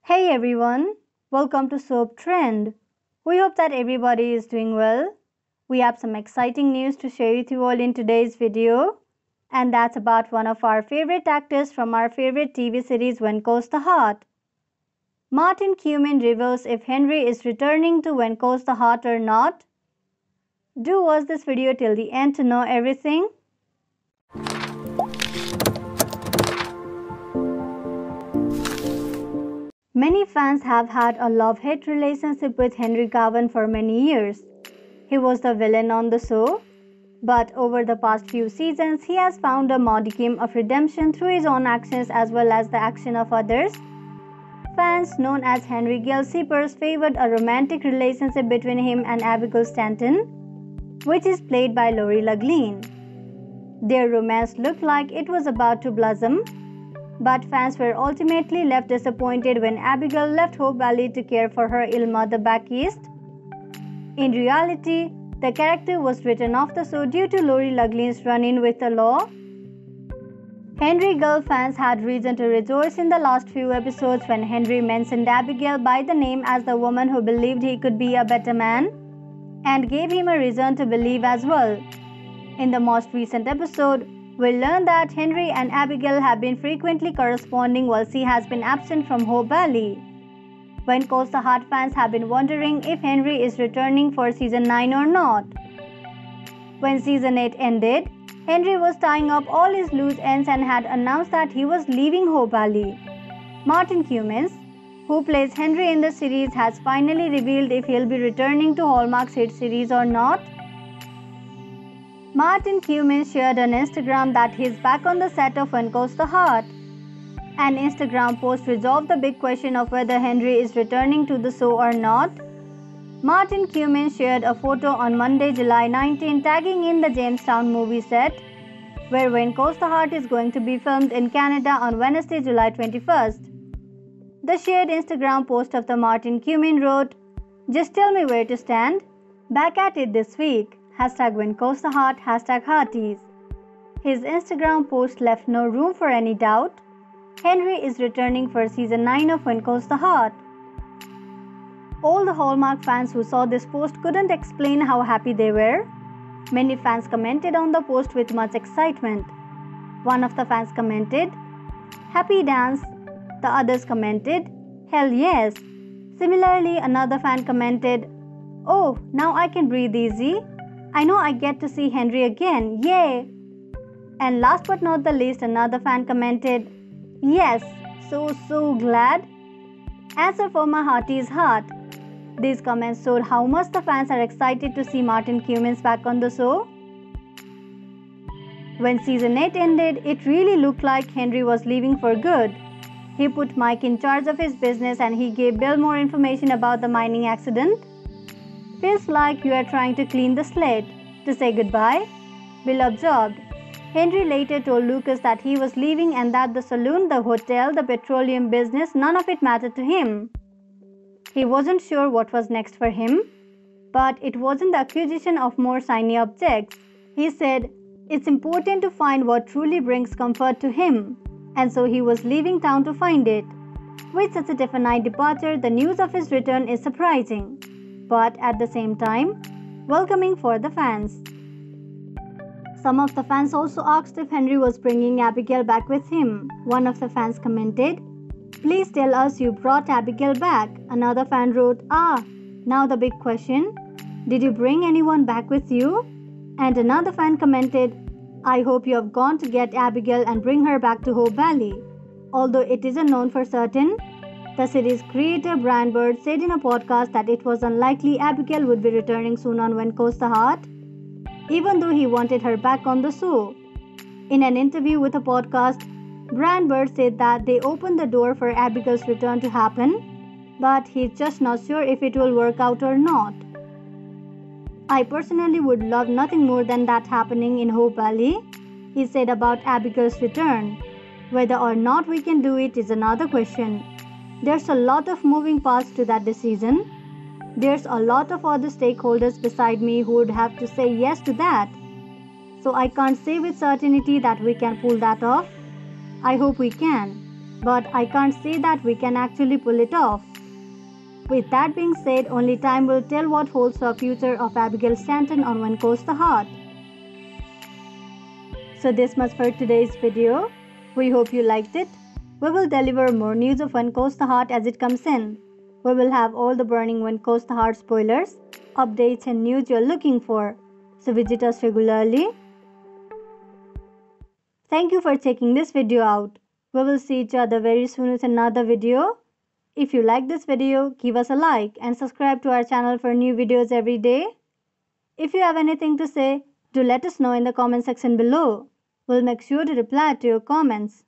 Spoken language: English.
Hey everyone, welcome to Soap Trend. We hope that everybody is doing well. We have some exciting news to share with you all in today's video, and that's about one of our favorite actors from our favorite TV series When Calls the Heart. Martin Cumin reveals if Henry is returning to When Calls the Heart or not. Do watch this video till the end to know everything. Many fans have had a love-hate relationship with Henry Cavill for many years. He was the villain on the show, but over the past few seasons, he has found a modicum of redemption through his own actions as well as the action of others. Fans known as Henry Gale Seepers favored a romantic relationship between him and Abigail Stanton, which is played by Lori Loughlin. Their romance looked like it was about to blossom, but fans were ultimately left disappointed when Abigail left Hope Valley to care for her ill mother back east. In reality, the character was written off the show due to Lori Loughlin's run-in with the law. Henry Gale fans had reason to rejoice in the last few episodes when Henry mentioned Abigail by the name as the woman who believed he could be a better man, and gave him a reason to believe as well. In the most recent episode, we learn that Henry and Abigail have been frequently corresponding while she has been absent from Hope Valley. When Calls the Heart fans have been wondering if Henry is returning for season 9 or not. When season 8 ended, Henry was tying up all his loose ends and had announced that he was leaving Hope Valley. Martin Cummins, who plays Henry in the series, has finally revealed if he'll be returning to Hallmark's hit series or not. Martin Cummins shared on Instagram that he's back on the set of When Calls the Heart. An Instagram post resolved the big question of whether Henry is returning to the show or not. Martin Cummins shared a photo on Monday, July 19, tagging in the Jamestown movie set, where When Calls the Heart is going to be filmed in Canada on Wednesday, July 21st. The shared Instagram post of the Martin Cummins wrote, "Just tell me where to stand. Back at it this week. Hashtag When Calls the Heart, hashtag Hearties." His Instagram post left no room for any doubt. Henry is returning for season 9 of When Calls the Heart. All the Hallmark fans who saw this post couldn't explain how happy they were. Many fans commented on the post with much excitement. One of the fans commented, "Happy dance." The others commented, "Hell yes." Similarly, another fan commented, "Oh, now I can breathe easy. I know I get to see Henry again, yay!" And last but not the least, another fan commented, "Yes, so glad." Answer for my hearty's heart. These comments showed how much the fans are excited to see Martin Cummins back on the show. When season 8 ended, it really looked like Henry was leaving for good. He put Mike in charge of his business and he gave Bill more information about the mining accident. "Feels like you are trying to clean the slate to say goodbye," Bill observed. Henry later told Lucas that he was leaving and that the saloon, the hotel, the petroleum business, none of it mattered to him. He wasn't sure what was next for him, but it wasn't the acquisition of more shiny objects. He said, "It's important to find what truly brings comfort to him," and so he was leaving town to find it. With such a definite departure, the news of his return is surprising, but at the same time, welcoming for the fans. Some of the fans also asked if Henry was bringing Abigail back with him. One of the fans commented, "Please tell us you brought Abigail back." Another fan wrote, "Now the big question. Did you bring anyone back with you?" And another fan commented, "I hope you have gone to get Abigail and bring her back to Hope Valley." Although it isn't known for certain, the series creator Brian Bird said in a podcast that it was unlikely Abigail would be returning soon on When Calls the Heart, even though he wanted her back on the show. In an interview with a podcast, Brian Bird said that they opened the door for Abigail's return to happen, but he's just not sure if it will work out or not. "I personally would love nothing more than that happening in Hope Valley," he said about Abigail's return. "Whether or not we can do it is another question. There's a lot of moving parts to that decision. There's a lot of other stakeholders beside me who would have to say yes to that. So I can't say with certainty that we can pull that off. I hope we can." but I can't say that we can actually pull it off. With that being said, only time will tell what holds the future of Abigail Stanton on One Coast the Heart. So this much for today's video. We hope you liked it. We will deliver more news of One Coast the Heart as it comes in. We will have all the burning One Coast the Heart spoilers, updates and news you're looking for. So visit us regularly. Thank you for checking this video out. We will see each other very soon with another video. If you like this video, give us a like and subscribe to our channel for new videos every day. If you have anything to say, do let us know in the comment section below. We'll make sure to reply to your comments.